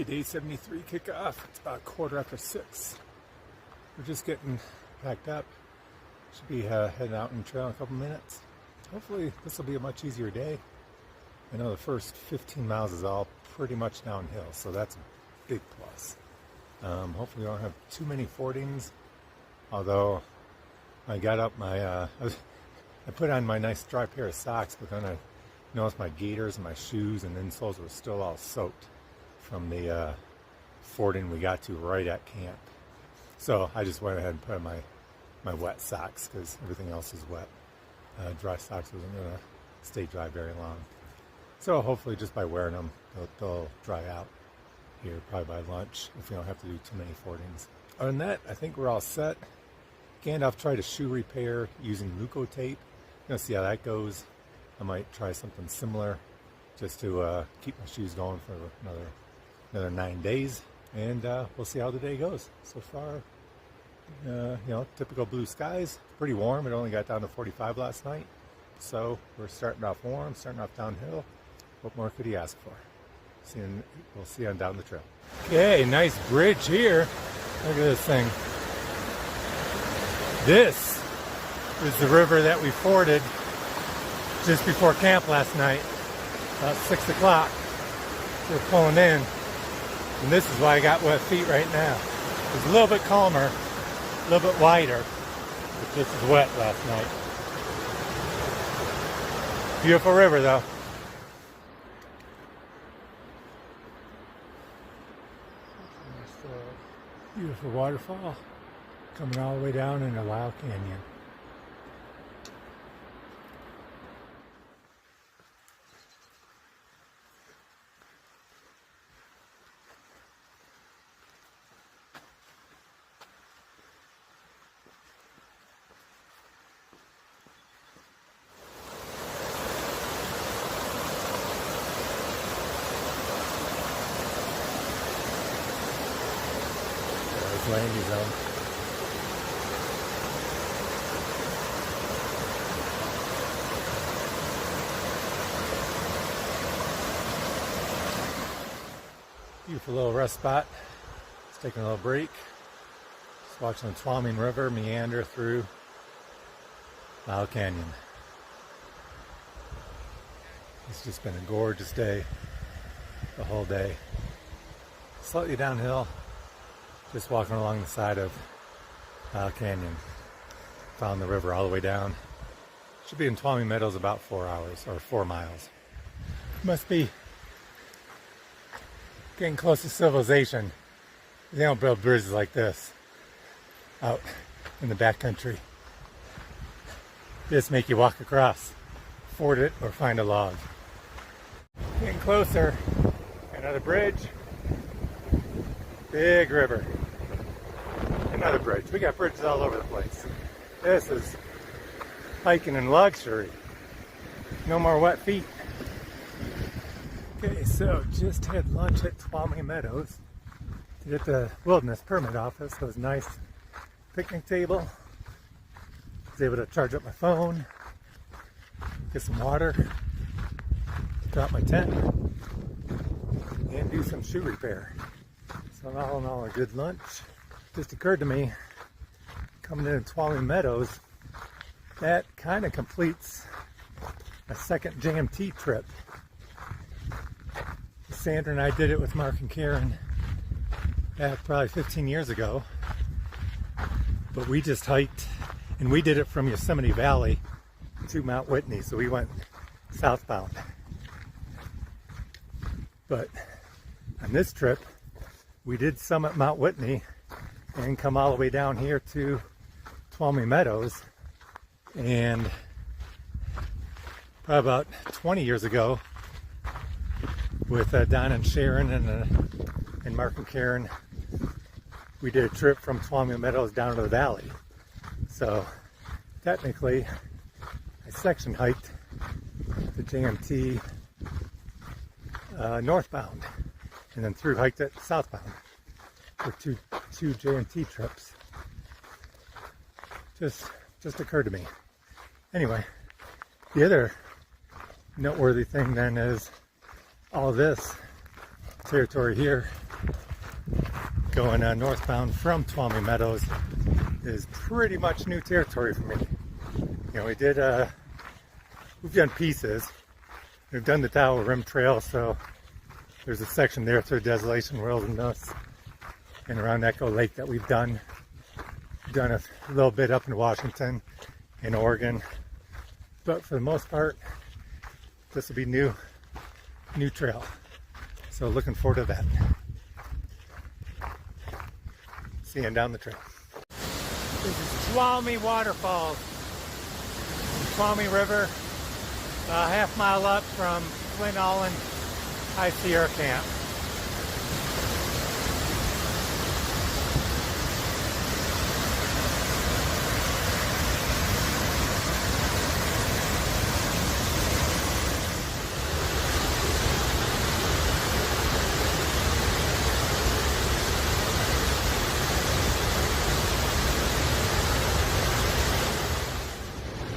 Okay, day 73 kickoff. It's about 6:15. We're just getting packed up. Should be heading out on the trail in a couple minutes. Hopefully this will be a much easier day. I know the first 15 miles is all pretty much downhill, so that's a big plus. Hopefully we don't have too many fordings, although I got up I put on my nice dry pair of socks, but then I noticed my gaiters and my shoes and insoles were still all soaked from the fording we got to right at camp. So I just went ahead and put on my wet socks because everything else is wet. Dry socks wasn't going to stay dry very long. So hopefully just by wearing them, they'll dry out here probably by lunch if we don't have to do too many fordings. Other than that, I think we're all set. Gandalf tried a shoe repair using Leuco tape. Gonna see how that goes. I might try something similar just to keep my shoes going for another 9 days, and we'll see how the day goes. So far, typical blue skies. Pretty warm. It only got down to 45 last night, so we're starting off warm, starting off downhill. What more could he ask for? We'll see on down the trail. Okay, nice bridge here. Look at this thing. This is the river that we forded just before camp last night, about 6 o'clock. We're pulling in, and this is why I got wet feet right now. It was a little bit calmer, a little bit wider, but this is wet last night. Beautiful river though. Beautiful waterfall coming all the way down into Lyell Canyon. Landing zone. Beautiful little rest spot. Just taking a little break. Just watching the Tuolumne River meander through Lyell Canyon. It's just been a gorgeous day, the whole day. Slightly downhill. Just walking along the side of Lyell Canyon. Found the river all the way down. Should be in Tuolumne Meadows about 4 hours, or 4 miles. Must be getting close to civilization. They don't build bridges like this out in the backcountry. Just make you walk across, ford it, or find a log. Getting closer. Another bridge. Big river. Another bridge. We got bridges all over the place. This is hiking in luxury. No more wet feet. Okay, so just had lunch at Tuolumne Meadows. At the Wilderness Permit Office. It was a nice picnic table. Was able to charge up my phone, get some water, drop my tent, and do some shoe repair. So all in all, a good lunch. Just occurred to me, coming in Tuolumne Meadows, that kind of completes a second JMT trip. Sandra and I did it with Mark and Karen back probably 15 years ago. But we just hiked, and we did it from Yosemite Valley to Mount Whitney, so we went southbound. But on this trip, we did summit Mount Whitney and come all the way down here to Tuolumne Meadows. And probably about 20 years ago, with Don and Sharon and Mark and Karen, we did a trip from Tuolumne Meadows down to the valley. So technically, I section hiked the JMT northbound, and then through hiked it southbound for two JMT trips. Just occurred to me. Anyway, the other noteworthy thing then is all of this territory here Going northbound from Tuolumne Meadows is pretty much new territory for me. You know, we've done pieces. We've done the Tahoe Rim Trail, so there's a section there through Desolation Wilderness and around Echo Lake that we've done. We've done a little bit up in Washington and Oregon, but for the most part, this will be new trail. So looking forward to that. Seeing down the trail. This is Tuolumne Waterfalls, Tuolumne River, a half-mile up from Flint Allen High Sierra Camp.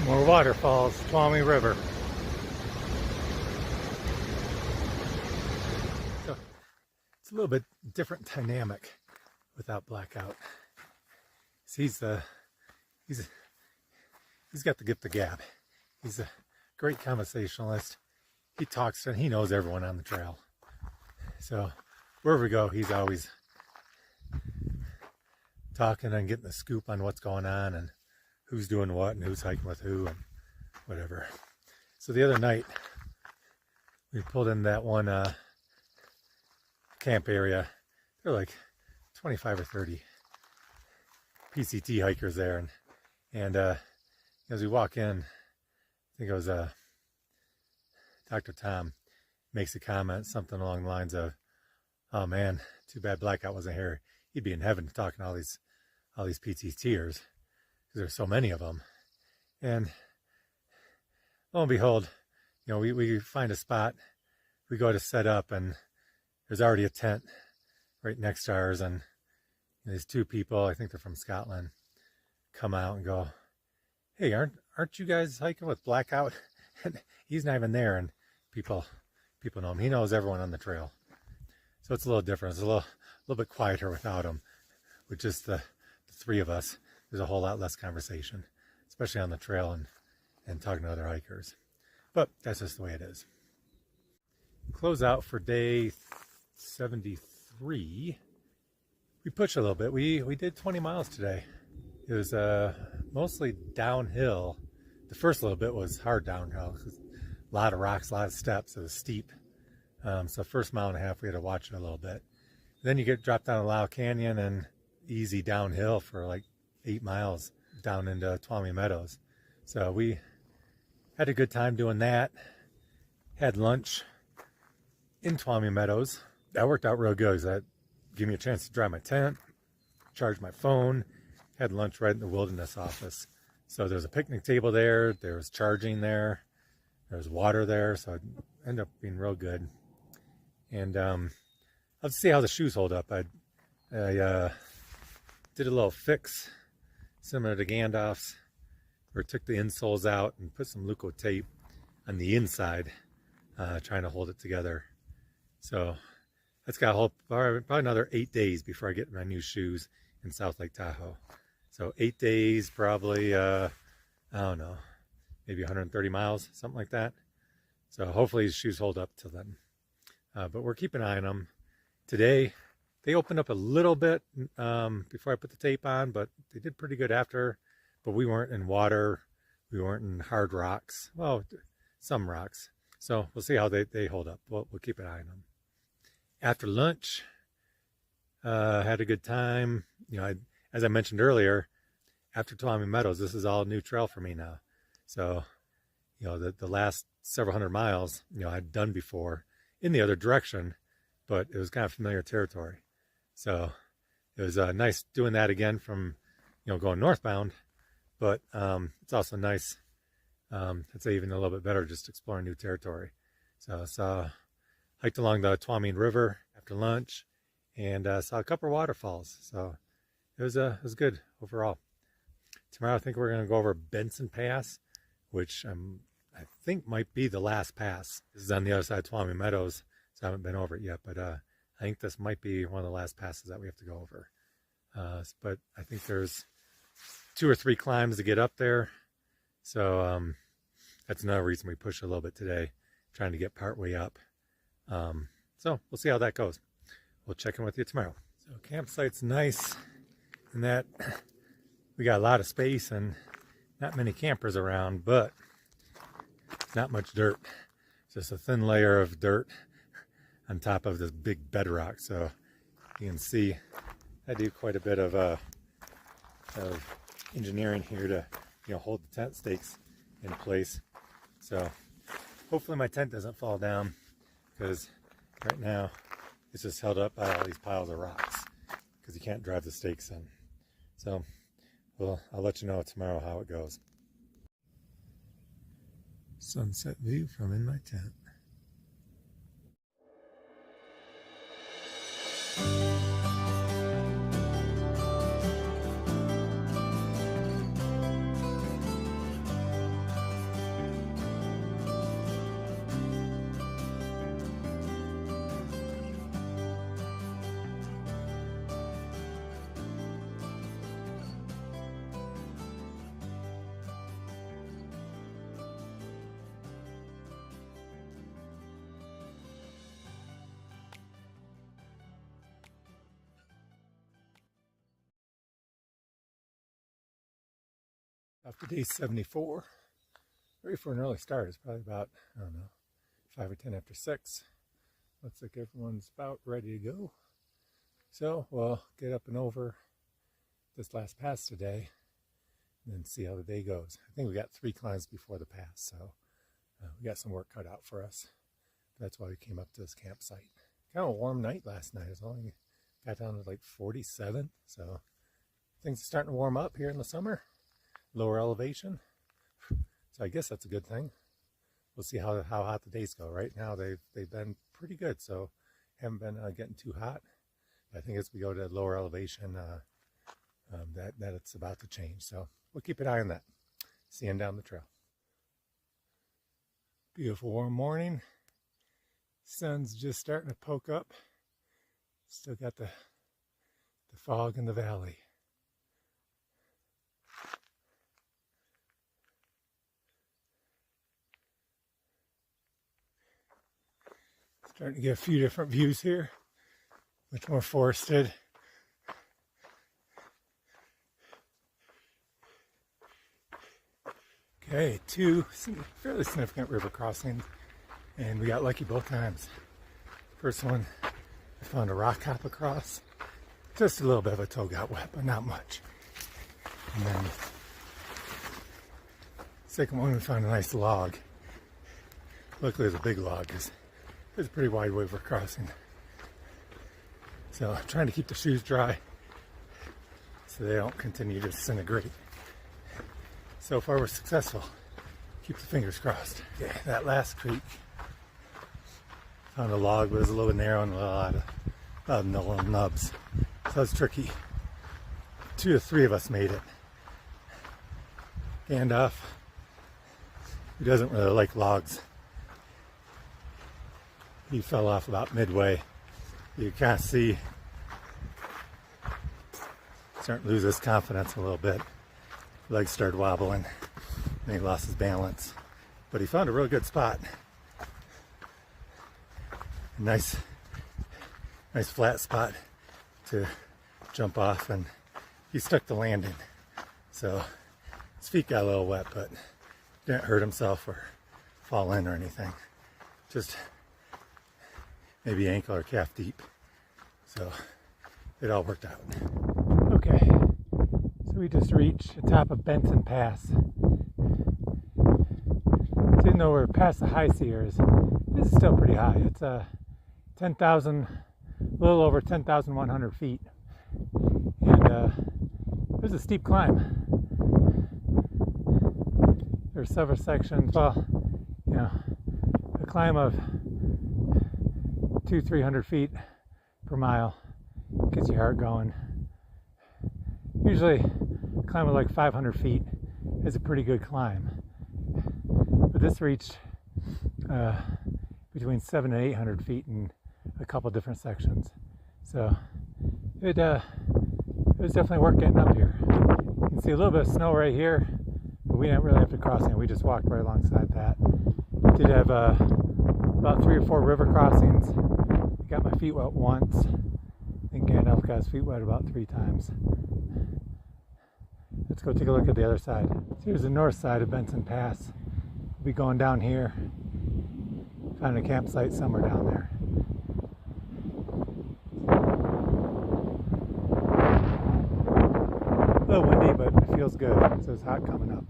More waterfalls, Tuolumne River. So it's a little bit different dynamic without Blackout. He's got the gift of gab. He's a great conversationalist. He talks and he knows everyone on the trail. So wherever we go, he's always talking and getting the scoop on what's going on and who's doing what and who's hiking with who and whatever. So the other night, we pulled in that one camp area. There were like 25 or 30 PCT hikers there. And as we walk in, I think it was Dr. Tom makes a comment, something along the lines of, "Oh man, too bad Blackout wasn't here. He'd be in heaven talking to all these PCTers. There's so many of them." And lo and behold, you know, we find a spot, we go to set up, and there's already a tent right next to ours, and these two people, I think they're from Scotland, come out and go, "Hey, aren't you guys hiking with Blackout?" And he's not even there, and people know him. He knows everyone on the trail. So it's a little different. It's a little bit quieter without him. With just the three of us, there's a whole lot less conversation, especially on the trail and talking to other hikers. But that's just the way it is. Close out for day 73. We pushed a little bit. We did 20 miles today. It was mostly downhill. The first little bit was hard downhill. A lot of rocks, a lot of steps. It was steep. So first mile and a half, we had to watch it a little bit. Then you get dropped down a Lyell Canyon and easy downhill for like 8 miles down into Tuolumne Meadows. So we had a good time doing that. Had lunch in Tuolumne Meadows. That worked out real good because that gave me a chance to dry my tent, charge my phone. Had lunch right in the wilderness office. So there's a picnic table there. There was charging there. There was water there. So it ended up being real good. And let's see how the shoes hold up. I did a little fix similar to Gandalf's, where I took the insoles out and put some Luco tape on the inside, trying to hold it together. So that's got a whole, probably another 8 days before I get my new shoes in South Lake Tahoe. So 8 days, probably, I don't know, maybe 130 miles, something like that. So hopefully these shoes hold up till then. But we're keeping an eye on them. Today, they opened up a little bit before I put the tape on, but they did pretty good after. But we weren't in water. We weren't in hard rocks. Well, some rocks. So we'll see how they hold up. We'll keep an eye on them. After lunch, had a good time. You know, as I mentioned earlier, after Tuolumne Meadows, this is all new trail for me now. So, you know, the last several hundred miles, you know, I'd done before in the other direction, but it was kind of familiar territory. So it was nice doing that again from, you know, going northbound, but it's also nice, I'd say even a little bit better, just exploring new territory. So hiked along the Tuolumne River after lunch and saw a couple of waterfalls. So it was good overall. Tomorrow I think we're going to go over Benson Pass, which I think might be the last pass. This is on the other side of Tuolumne Meadows, so I haven't been over it yet, but I think this might be one of the last passes that we have to go over. But I think there's 2 or 3 climbs to get up there. So that's another reason we pushed a little bit today, trying to get part way up. So we'll see how that goes. We'll check in with you tomorrow. So campsite's nice in that we got a lot of space and not many campers around, but not much dirt. Just a thin layer of dirt on top of this big bedrock. So you can see I do quite a bit of engineering here to, you know, hold the tent stakes in place. So hopefully my tent doesn't fall down, because right now it's just held up by all these piles of rocks because you can't drive the stakes in. So I'll let you know tomorrow how it goes. Sunset view from in my tent. After day 74, ready for an early start. It's probably about, I don't know, 5 or 10 after 6. Looks like everyone's about ready to go. So we'll get up and over this last pass today and then see how the day goes. I think we got 3 climbs before the pass, so we got some work cut out for us. That's why we came up to this campsite. Kind of a warm night last night. It only got down to like 47, so things are starting to warm up here in the summer. Lower elevation, so I guess that's a good thing. We'll see how hot the days go. Right now they've been pretty good, so haven't been getting too hot. I think as we go to lower elevation, that it's about to change. So we'll keep an eye on that. Seeing down the trail. Beautiful warm morning. Sun's just starting to poke up. Still got the fog in the valley. Starting to get a few different views here, much more forested. Okay, 2 fairly significant river crossings, and we got lucky both times. First one, I found a rock hop across. Just a little bit of a toe got wet, but not much. And then second one, we found a nice log. Luckily it was a big log, because it's a pretty wide river crossing. So I'm trying to keep the shoes dry so they don't continue to disintegrate. So far we're successful. Keep the fingers crossed. Okay, that last creek, found a log, but it was a little bit narrow and a lot of little nubs. So it's tricky. 2 or 3 of us made it. Gandalf, who doesn't really like logs, he fell off about midway. You can kind of see starting to lose his confidence a little bit. Legs started wobbling and he lost his balance. But he found a real good spot. Nice flat spot to jump off, and he stuck the landing. So his feet got a little wet, but didn't hurt himself or fall in or anything. Just maybe ankle or calf deep. So it all worked out. Okay, so we just reached the top of Benson Pass. So even though we're past the high seers, this is still pretty high. It's 10,000, a little over 10,100 feet. And there's a steep climb. There's several sections, well, you know, a climb of 200-300 feet per mile gets your heart going. Usually a climb of like 500 feet is a pretty good climb, but this reached between 700 and 800 feet in a couple different sections. So it was definitely worth getting up here. You can see a little bit of snow right here, but we didn't really have to cross it. We just walked right alongside that. Did have about 3 or 4 river crossings. I got my feet wet once. I think Gandalf got his feet wet about 3 times. Let's go take a look at the other side. So here's the north side of Benson Pass. We'll be going down here, find a campsite somewhere down there. A little windy, but it feels good, so it's hot coming up.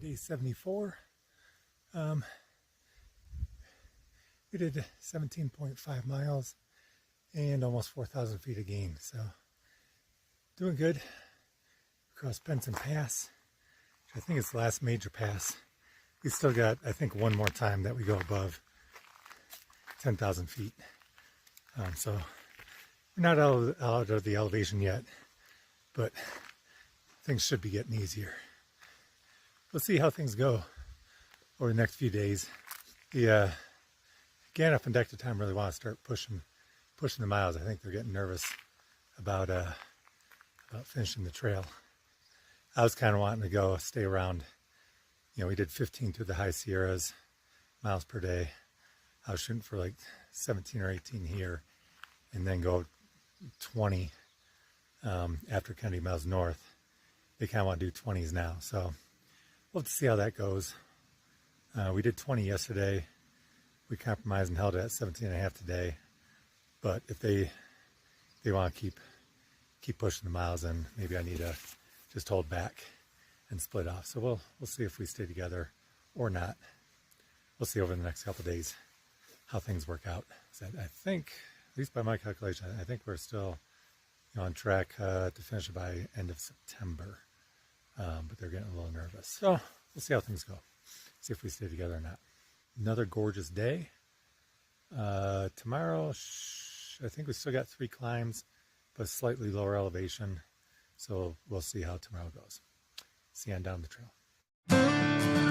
Day 74. We did 17.5 miles and almost 4,000 feet of gain, so doing good. Across Benson Pass, which I think is the last major pass. We still got, I think, one more time that we go above 10,000 feet. So we're not out of the elevation yet, but things should be getting easier. We'll see how things go over the next few days. The Gandalf and Dector Time really want to start pushing the miles. I think they're getting nervous about finishing the trail. I was kind of wanting to go stay around. You know, we did 15 through the high Sierras miles per day. I was shooting for like 17 or 18 here, and then go 20 after Kennedy Miles North. They kind of want to do 20s now, so we'll have to see how that goes. We did 20 yesterday. We compromised and held it at 17.5 today. But if they want to keep pushing the miles, then maybe I need to just hold back and split off. So we'll see if we stay together or not. We'll see over the next couple of days how things work out. So I think, at least by my calculation, I think we're still on track to finish it by end of September. But they're getting a little nervous. So we'll see how things go. See if we stay together or not. Another gorgeous day. Tomorrow, I think we still got 3 climbs, but slightly lower elevation. So we'll see how tomorrow goes. See you on down the trail.